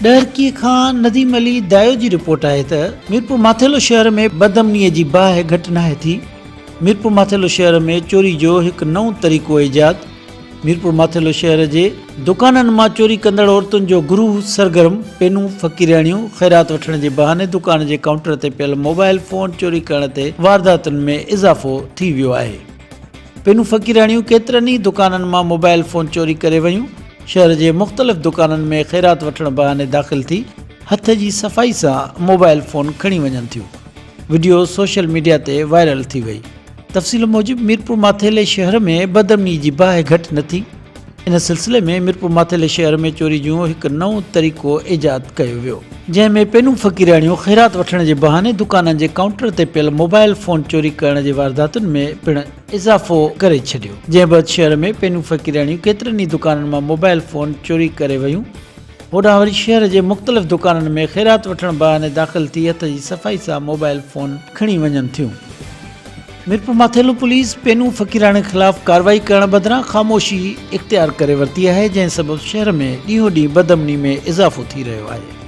डहरकी खां नदीम अली दायो जी रिपोर्ट आहे त मीरपुर माथेलो शहर में बदअमनीअ जी बाहि घटि नाहे थी। मीरपुर माथेलो शहर में चोरी जो हिकु नओं तरीक़ो ईजाद। मीरपुर माथेलो शहर जे दुकाननि मां चोरी कंदड़ औरतुनि जो गुरूह सरगर्म पेनूं फ़क़ीराणियूं ख़ैरात वठण जे बहाने दुकान जे काउंटर ते पियल मोबाइल फ़ोन चोरी करण ते वारदातुनि में इज़ाफ़ो थी वियो आहे। पेनूं फ़क़ीराणियूं केतिरनि ई दुकाननि मां मोबाइल फ़ोन चोरी करे वयूं। शहर जे मुख़्तलिफ़ दुकाननि में ख़ैरात वठण बहाने दाख़िल थी हथ जी सफ़ाई सां मोबाइल फ़ोन खणी वञनि थियूं। वीडियो सोशल मीडिया ते वायरल थी वई। तफ़सील मूजिब मीरपुर माथेले शहर में बदअमनी जी बाहि घटि न थी। इन सिलसिले में मीरपुर माथेले शहर में चोरी जो हिकु नओं तरीक़ो ईजाद कयो वियो, जंहिंमें पेनूं फ़क़ीराणियूं ख़ैरात वठण जे बहाने दुकाननि जे काउंटर ते पियल मोबाइल फ़ोन चोरी करण जे वारदातुनि में पिणु इज़ाफ़ो करे छॾियो। जंहिं बैदि शहर में पेनूं फ़क़ीराणियूं केतिरनि ई दुकाननि मां मोबाइल फ़ोन चोरी करे वयूं। होॾां वरी शहर जे मुख़्तलिफ़ दुकाननि में ख़ैरात वठण बहाने दाख़िल थी हथ जी सफ़ाई सां मोबाइल फ़ोन खणी वञनि थियूं। मीरपुर माथेलो पुलिस पेनूं फ़क़ीराणियुनि ख़िलाफ़ कार्रवाई करण बदिरां ख़ामोशी इख़्तियार करे वरिती आहे, जंहिं सबबि शहर में ॾींहों ॾींहुं बदअमनी में इज़ाफ़ो थी रहियो आहे।